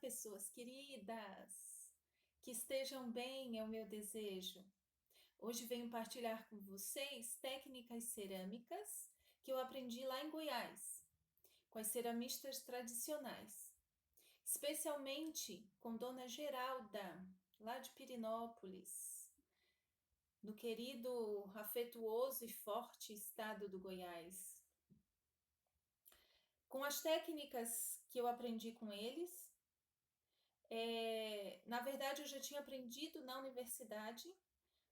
pessoas queridas, que estejam bem é o meu desejo. Hoje venho partilhar com vocês técnicas cerâmicas que eu aprendi lá em Goiás, com as ceramistas tradicionais, especialmente com Dona Geralda, lá de Pirinópolis, no querido, afetuoso e forte estado do Goiás. Com as técnicas que eu aprendi com eles, na verdade, eu já tinha aprendido na universidade,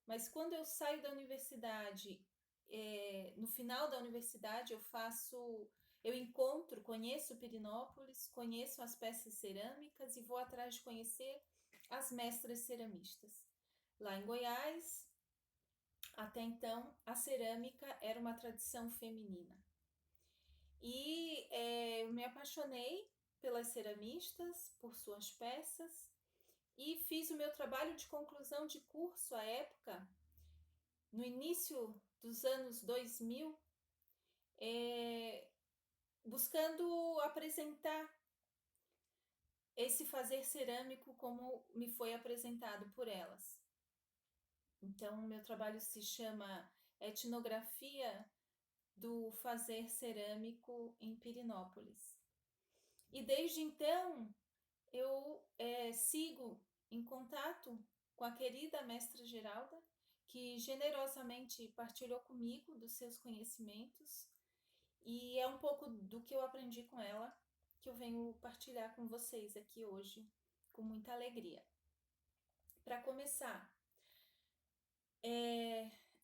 mas quando eu saio da universidade, no final da universidade, conheço Pirinópolis, conheço as peças cerâmicas e vou atrás de conhecer as mestras ceramistas. Lá em Goiás, até então, a cerâmica era uma tradição feminina. E eu me apaixonei pelas ceramistas, por suas peças, e fiz o meu trabalho de conclusão de curso à época, no início dos anos 2000, buscando apresentar esse fazer cerâmico como me foi apresentado por elas. Então, meu trabalho se chama Etnografia do Fazer Cerâmico em Pirinópolis. E desde então, eu sigo em contato com a querida mestra Geralda, que generosamente partilhou comigo dos seus conhecimentos, e é um pouco do que eu aprendi com ela que eu venho partilhar com vocês aqui hoje, com muita alegria. Para começar,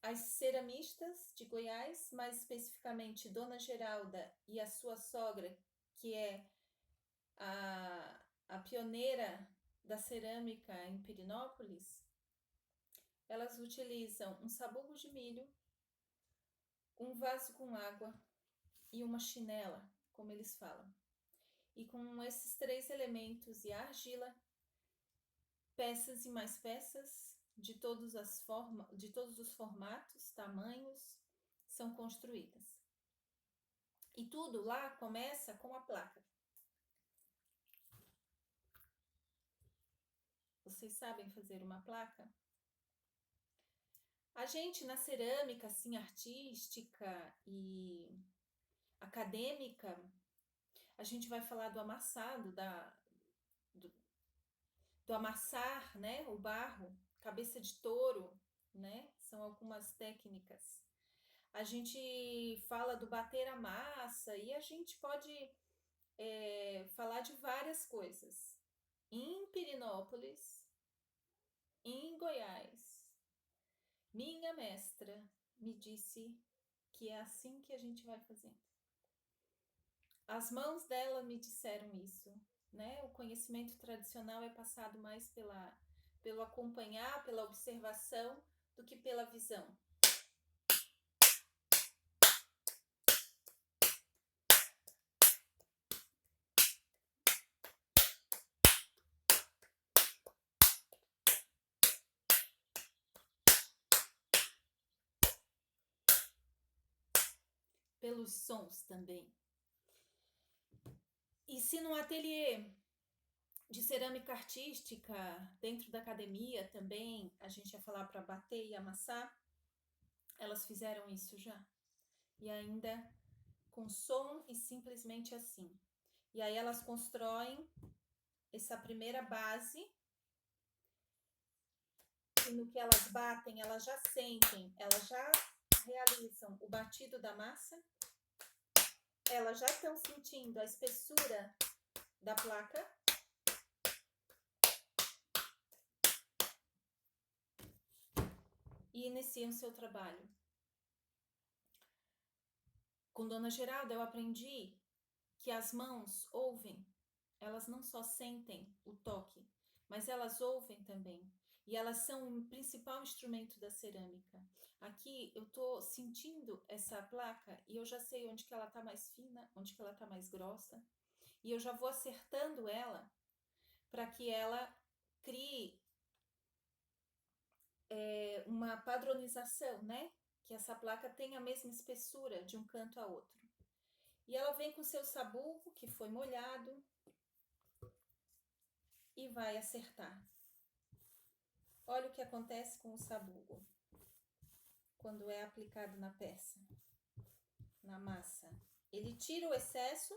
as ceramistas de Goiás, mais especificamente Dona Geralda e a sua sogra, que é a pioneira da cerâmica em Pirinópolis, elas utilizam um sabugo de milho, um vaso com água e uma chinela, como eles falam. E com esses três elementos e a argila, peças e mais peças de todos os formatos, tamanhos, são construídas. E tudo lá começa com a placa. Vocês sabem fazer uma placa? A gente na cerâmica, assim, artística e acadêmica, a gente vai falar do amassado, do amassar, né, o barro, cabeça de touro, né, são algumas técnicas. A gente fala do bater a massa e a gente pode falar de várias coisas. Em Pirinópolis, em Goiás, minha mestra me disse que é assim que a gente vai fazendo. As mãos dela me disseram isso, né? O conhecimento tradicional é passado mais pelo acompanhar, pela observação, do que pela visão. Pelos sons também. E se no ateliê de cerâmica artística, dentro da academia também, a gente ia falar para bater e amassar, elas fizeram isso já. E ainda com som e simplesmente assim. E aí elas constroem essa primeira base, e no que elas batem, elas já sentem, elas já realizam o batido da massa, elas já estão sentindo a espessura da placa. E iniciam seu trabalho. Com Dona Geralda eu aprendi que as mãos ouvem, elas não só sentem o toque, mas elas ouvem também. E elas são o principal instrumento da cerâmica. Aqui eu estou sentindo essa placa e eu já sei onde que ela está mais fina, onde que ela está mais grossa. E eu já vou acertando ela para que ela crie uma padronização, né? Que essa placa tenha a mesma espessura de um canto a outro. E ela vem com seu sabugo, que foi molhado, e vai acertar. Olha o que acontece com o sabugo quando é aplicado na peça, na massa. Ele tira o excesso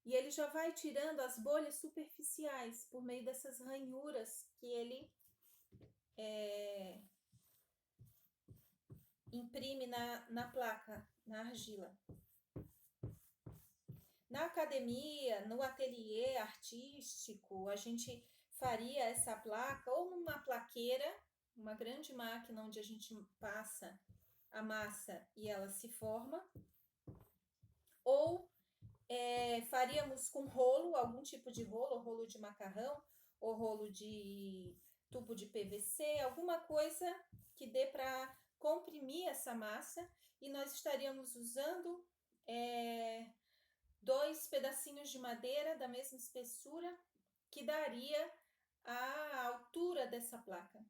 e ele já vai tirando as bolhas superficiais por meio dessas ranhuras que ele imprime na placa, na argila. Na academia, no ateliê artístico, a gente faria essa placa ou numa plaqueira, uma grande máquina onde a gente passa a massa e ela se forma, ou faríamos com rolo, algum tipo de rolo, rolo de macarrão, ou rolo de tubo de PVC, alguma coisa que dê para comprimir essa massa, e nós estaríamos usando 2 pedacinhos de madeira da mesma espessura, que daria a altura dessa placa.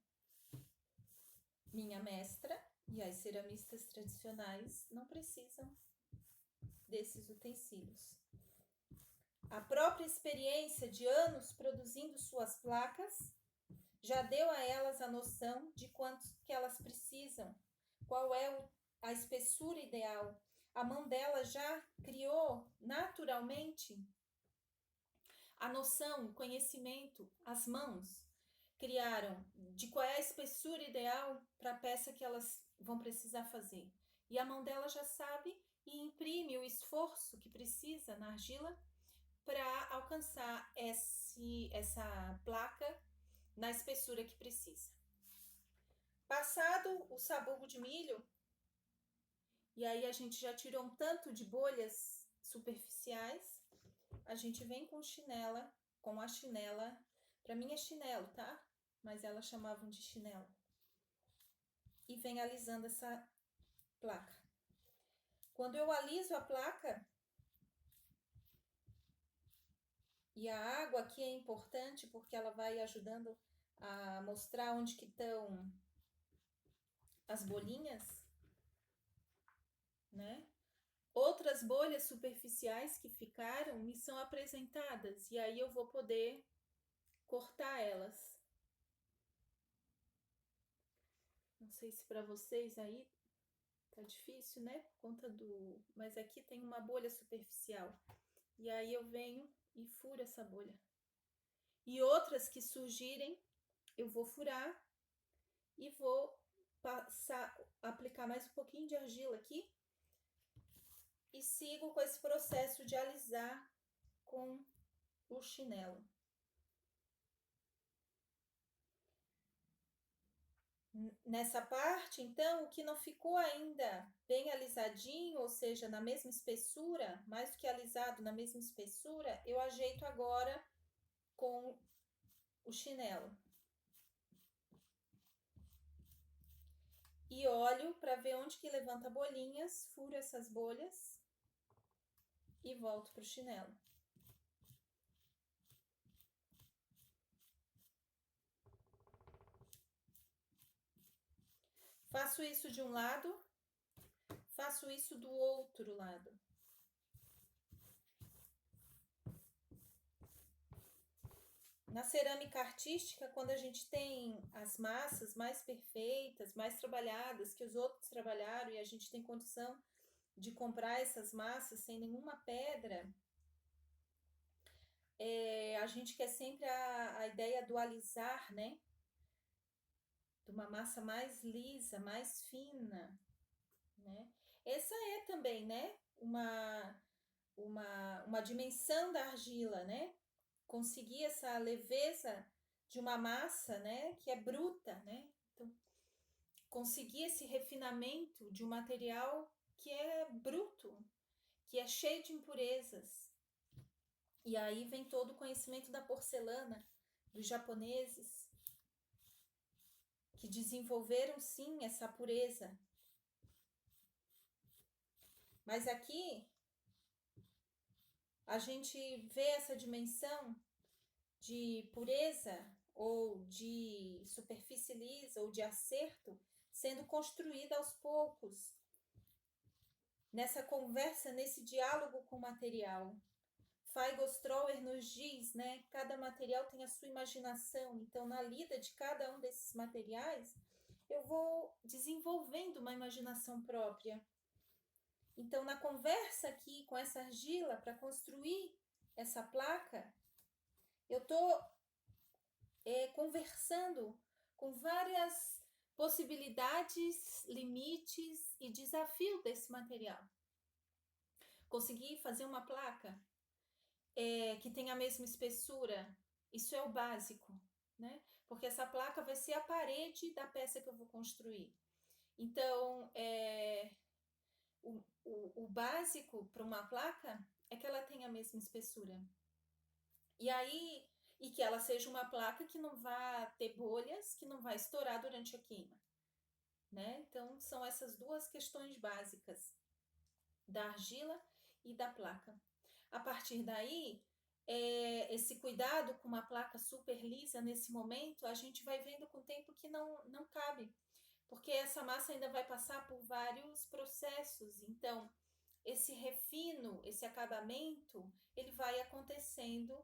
Minha mestra e as ceramistas tradicionais não precisam desses utensílios. A própria experiência de anos produzindo suas placas já deu a elas a noção de quanto que elas precisam, qual é a espessura ideal. A mão delas já criou naturalmente a noção, o conhecimento, as mãos criaram de qual é a espessura ideal para a peça que elas vão precisar fazer. E a mão dela já sabe e imprime o esforço que precisa na argila para alcançar essa placa na espessura que precisa. Passado o sabugo de milho, e aí a gente já tirou um tanto de bolhas superficiais, a gente vem com a chinela, para mim é chinelo, tá? Mas elas chamavam de chinelo. E vem alisando essa placa. Quando eu aliso a placa, e a água aqui é importante porque ela vai ajudando a mostrar onde que estão as bolinhas, né? Outras bolhas superficiais que ficaram me são apresentadas e aí eu vou poder cortar elas. Não sei se para vocês aí tá difícil, né? Por conta mas aqui tem uma bolha superficial. E aí eu venho e furo essa bolha. E outras que surgirem, eu vou furar e vou aplicar mais um pouquinho de argila aqui. E sigo com esse processo de alisar com o chinelo. Nessa parte, então, o que não ficou ainda bem alisadinho, ou seja, na mesma espessura, mais do que alisado na mesma espessura, eu ajeito agora com o chinelo. E olho para ver onde que levanta bolinhas, furo essas bolhas e volto para o chinelo. Faço isso de um lado, faço isso do outro lado. Na cerâmica artística, quando a gente tem as massas mais perfeitas, mais trabalhadas que os outros trabalharam e a gente tem condição de comprar essas massas sem nenhuma pedra, a gente quer sempre a ideia do alisar, né? De uma massa mais lisa, mais fina, né? Essa é também, né? Uma dimensão da argila, né? Conseguir essa leveza de uma massa, né? Que é bruta, né? Então, conseguir esse refinamento de um material que é bruto, que é cheio de impurezas. E aí vem todo o conhecimento da porcelana, dos japoneses, que desenvolveram sim essa pureza. Mas aqui a gente vê essa dimensão de pureza ou de superfície lisa ou de acerto sendo construída aos poucos nessa conversa, nesse diálogo com o material. Feigo-Stroer nos diz, né, cada material tem a sua imaginação, então na lida de cada um desses materiais, eu vou desenvolvendo uma imaginação própria. Então, na conversa aqui com essa argila, para construir essa placa, eu estou conversando com várias possibilidades, limites e desafios desse material. Conseguir fazer uma placa que tem a mesma espessura, isso é o básico, né? Porque essa placa vai ser a parede da peça que eu vou construir. Então, o básico para uma placa é que ela tenha a mesma espessura. E que ela seja uma placa que não vá ter bolhas, que não vai estourar durante a queima, né? Então, são essas duas questões básicas da argila e da placa. A partir daí, esse cuidado com uma placa super lisa, nesse momento, a gente vai vendo com o tempo que não cabe, porque essa massa ainda vai passar por vários processos. Então, esse refino, esse acabamento, ele vai acontecendo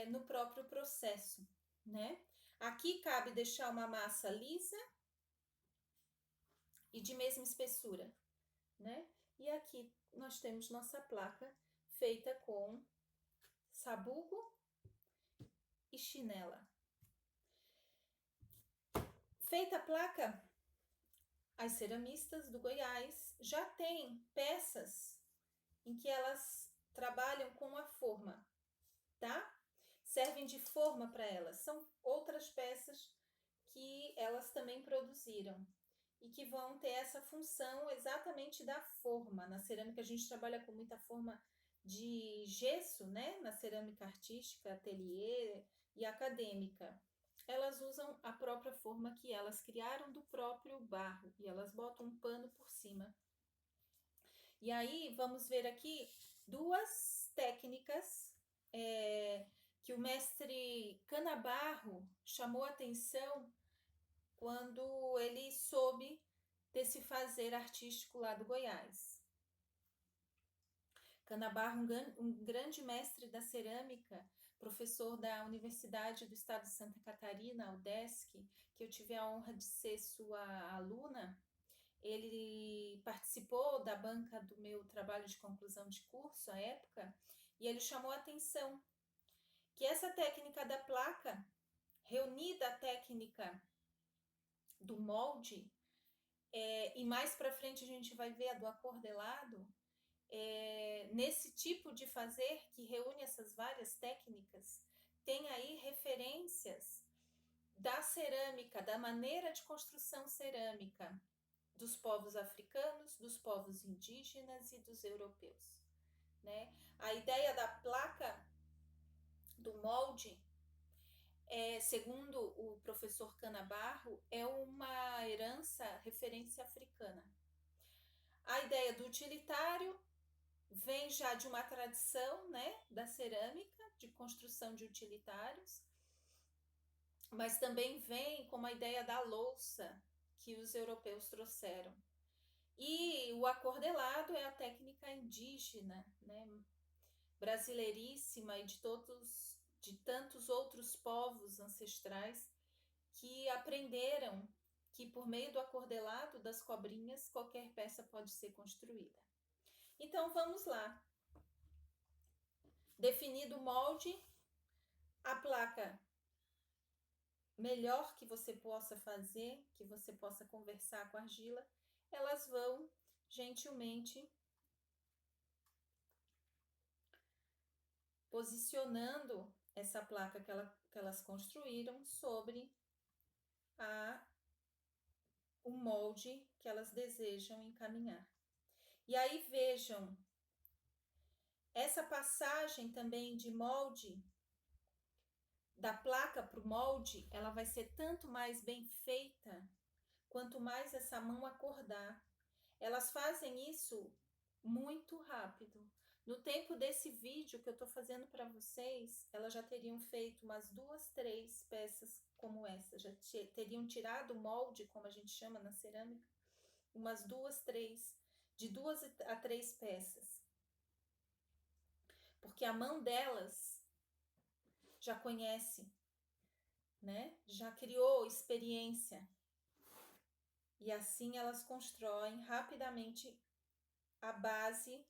no próprio processo, né? Aqui cabe deixar uma massa lisa e de mesma espessura, né? E aqui nós temos nossa placa feita com sabugo e chinela. Feita a placa, as ceramistas do Goiás já têm peças em que elas trabalham com a forma, tá? Servem de forma para elas. São outras peças que elas também produziram e que vão ter essa função exatamente da forma. Na cerâmica a gente trabalha com muita forma de gesso, né? Na cerâmica artística, ateliê e acadêmica. Elas usam a própria forma que elas criaram do próprio barro e elas botam um pano por cima. E aí vamos ver aqui duas técnicas que o mestre Canabarro chamou atenção quando ele soube desse fazer artístico lá do Goiás. Canabarro, um grande mestre da cerâmica, professor da Universidade do Estado de Santa Catarina, UDESC, que eu tive a honra de ser sua aluna. Ele participou da banca do meu trabalho de conclusão de curso à época, e ele chamou a atenção que essa técnica da placa, reunida à técnica do molde, e mais para frente a gente vai ver a do acordelado, nesse tipo de fazer que reúne essas várias técnicas, tem aí referências da cerâmica, da maneira de construção cerâmica dos povos africanos, dos povos indígenas e dos europeus, né? A ideia da placa, do molde, segundo o professor Canabarro, é uma herança, referência africana. A ideia do utilitário vem já de uma tradição, né, da cerâmica, de construção de utilitários, mas também vem com a ideia da louça que os europeus trouxeram. E o acordelado é a técnica indígena, né, brasileiríssima, e de tantos outros povos ancestrais que aprenderam que por meio do acordelado das cobrinhas qualquer peça pode ser construída. Então vamos lá. Definido o molde, a placa melhor que você possa fazer, que você possa conversar com a argila, elas vão gentilmente posicionando essa placa que elas construíram sobre o molde que elas desejam encaminhar. E aí vejam, essa passagem também de molde, da placa para o molde, ela vai ser tanto mais bem feita quanto mais essa mão acordar. Elas fazem isso muito rápido. No tempo desse vídeo que eu estou fazendo para vocês, elas já teriam feito umas 2, 3 peças como essa. Já teriam tirado o molde, como a gente chama na cerâmica, umas 2, 3. de 2 a 3 peças, porque a mão delas já conhece, né? Já criou experiência. E assim elas constroem rapidamente a base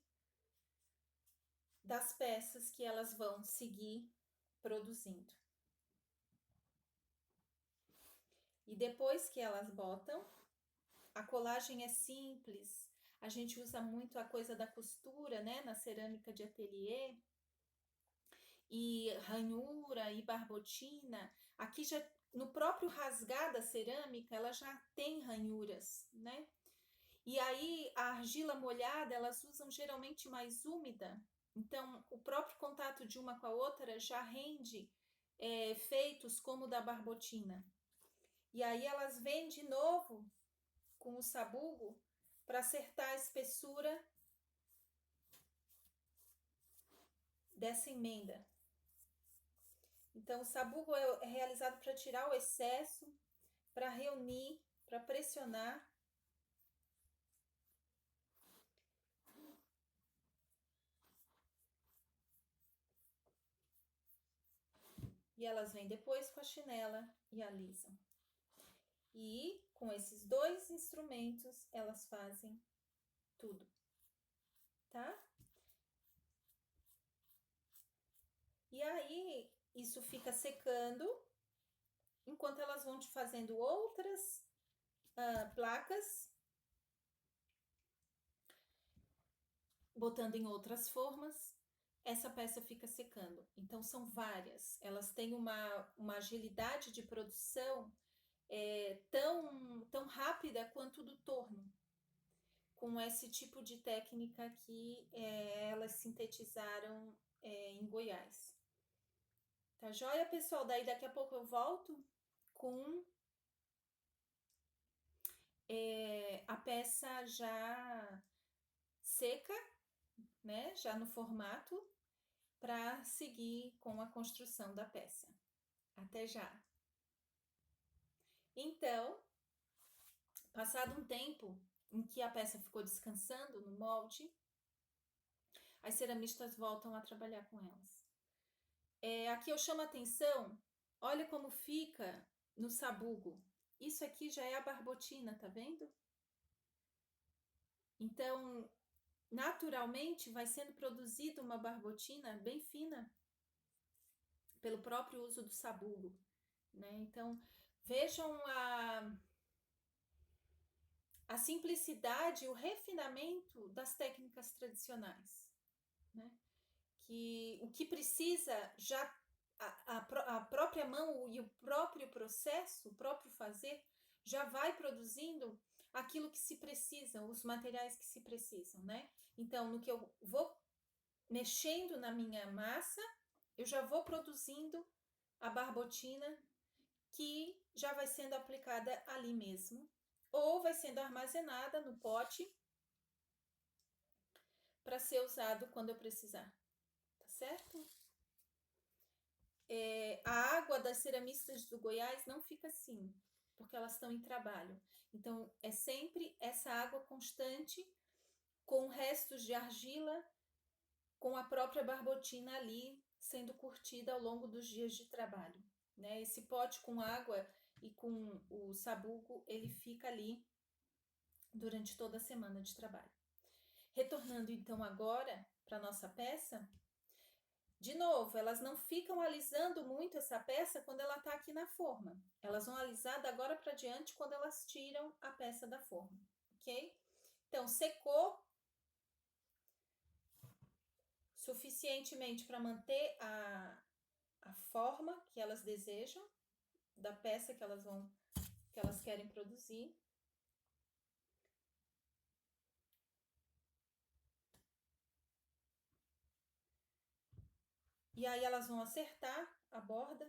das peças que elas vão seguir produzindo. E depois que elas botam, a colagem é simples. A gente usa muito a coisa da costura, né, na cerâmica de ateliê. E ranhura e barbotina. Aqui já no próprio rasgar da cerâmica, ela já tem ranhuras, né? E aí a argila molhada, elas usam geralmente mais úmida. Então, o próprio contato de uma com a outra já rende efeitos como o da barbotina. E aí elas vêm de novo com o sabugo para acertar a espessura dessa emenda. Então, o sabugo é realizado para tirar o excesso, para reunir, para pressionar. E elas vêm depois com a chinela e alisam. E com esses 2 instrumentos, elas fazem tudo, tá? E aí, isso fica secando, enquanto elas vão te fazendo outras placas, botando em outras formas, essa peça fica secando. Então, são várias. Elas têm uma agilidade de produção tão rápida quanto do torno, com esse tipo de técnica que elas sintetizaram em Goiás. Tá joia, pessoal? Daí daqui a pouco eu volto com a peça já seca, né? Já no formato, para seguir com a construção da peça. Até já! Então, passado um tempo em que a peça ficou descansando no molde, as ceramistas voltam a trabalhar com elas. Aqui eu chamo a atenção, olha como fica no sabugo. Isso aqui já é a barbotina, tá vendo? Então, naturalmente vai sendo produzida uma barbotina bem fina pelo próprio uso do sabugo, né? Então, vejam a simplicidade e o refinamento das técnicas tradicionais, né? Que o que precisa já a própria mão e o próprio processo, o próprio fazer, já vai produzindo aquilo que se precisa, os materiais que se precisam, né? Então, no que eu vou mexendo na minha massa, eu já vou produzindo a barbotina que já vai sendo aplicada ali mesmo, ou vai sendo armazenada no pote para ser usado quando eu precisar, tá certo? A água das ceramistas do Goiás não fica assim, porque elas estão em trabalho. Então, é sempre essa água constante, com restos de argila, com a própria barbotina ali sendo curtida ao longo dos dias de trabalho, né? Esse pote com água e com o sabugo, ele fica ali durante toda a semana de trabalho. Retornando então agora para nossa peça, de novo, elas não ficam alisando muito essa peça quando ela está aqui na forma. Elas vão alisar da agora para diante quando elas tiram a peça da forma, ok? Então, secou suficientemente para manter a forma que elas desejam da peça que elas querem produzir. E aí elas vão acertar a borda.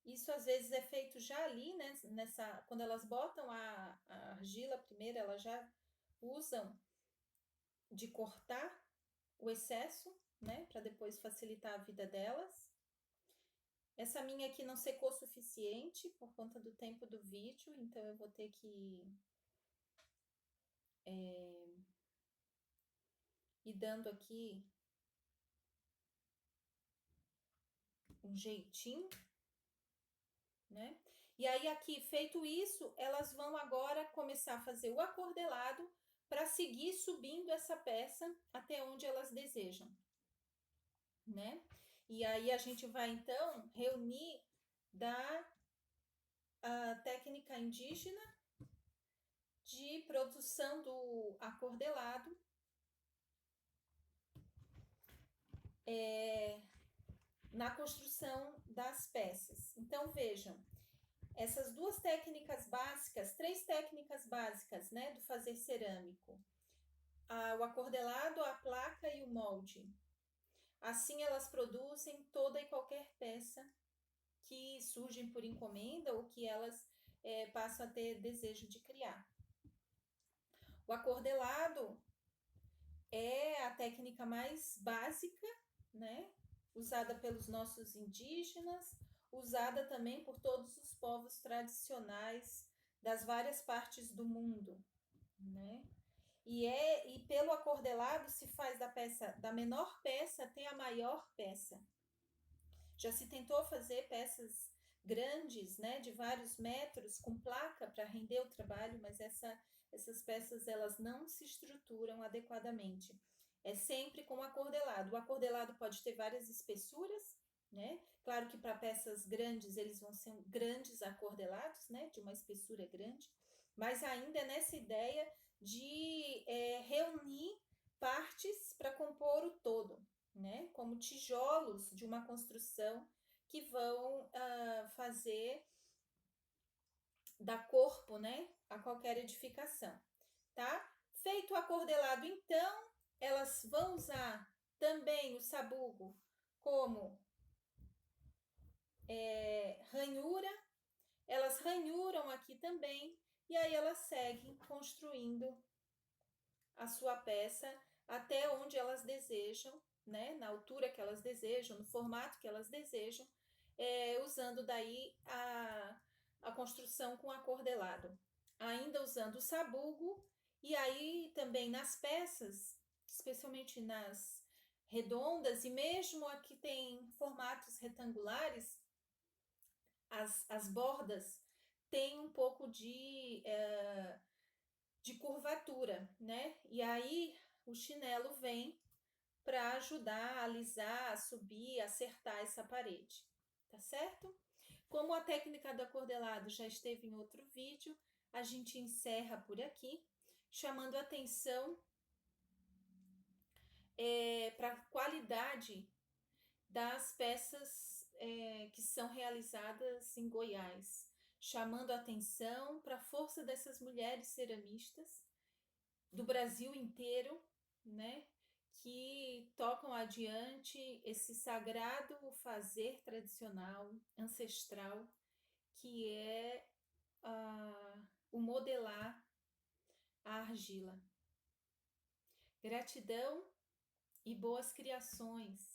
Isso às vezes é feito já ali, né? Quando elas botam a argila primeiro, elas já usam de cortar o excesso, né? Para depois facilitar a vida delas. Essa minha aqui não secou o suficiente por conta do tempo do vídeo, então eu vou ter que dando aqui um jeitinho, né? E aí aqui, feito isso, elas vão agora começar a fazer o acordelado para seguir subindo essa peça até onde elas desejam, né? E aí a gente vai então reunir a técnica indígena de produção do acordelado na construção das peças. Então vejam, essas duas técnicas básicas, três técnicas básicas, né, do fazer cerâmico, o acordelado, a placa e o molde. Assim elas produzem toda e qualquer peça que surgem por encomenda ou que elas passam a ter desejo de criar. O acordelado é a técnica mais básica, né, usada pelos nossos indígenas, usada também por todos os povos tradicionais das várias partes do mundo, né? E pelo acordelado se faz da menor peça até a maior peça. Já se tentou fazer peças grandes, né, de vários metros, com placa para render o trabalho, mas essas peças elas não se estruturam adequadamente. É sempre com acordelado. O acordelado pode ter várias espessuras, né? Claro que para peças grandes eles vão ser grandes acordelados, né, de uma espessura grande, mas ainda é nessa ideia de reunir partes para compor o todo, né? Como tijolos de uma construção que vão fazer dar corpo, né, a qualquer edificação, tá? Feito o acordelado, então, elas vão usar também o sabugo como ranhura, elas ranhuram aqui também, e aí elas seguem construindo a sua peça até onde elas desejam, né, na altura que elas desejam, no formato que elas desejam, usando daí a construção com acordelado. Ainda usando o sabugo, e aí também nas peças, especialmente nas redondas, e mesmo aqui tem formatos retangulares, as bordas têm um pouco de curvatura, né? E aí o chinelo vem para ajudar a alisar, a subir, a acertar essa parede, tá certo? Como a técnica do acordelado já esteve em outro vídeo, a gente encerra por aqui, chamando atenção para a qualidade das peças que são realizadas em Goiás, chamando atenção para a força dessas mulheres ceramistas do Brasil inteiro, né, que tocam adiante esse sagrado fazer tradicional, ancestral, que é o modelar a argila. Gratidão e boas criações!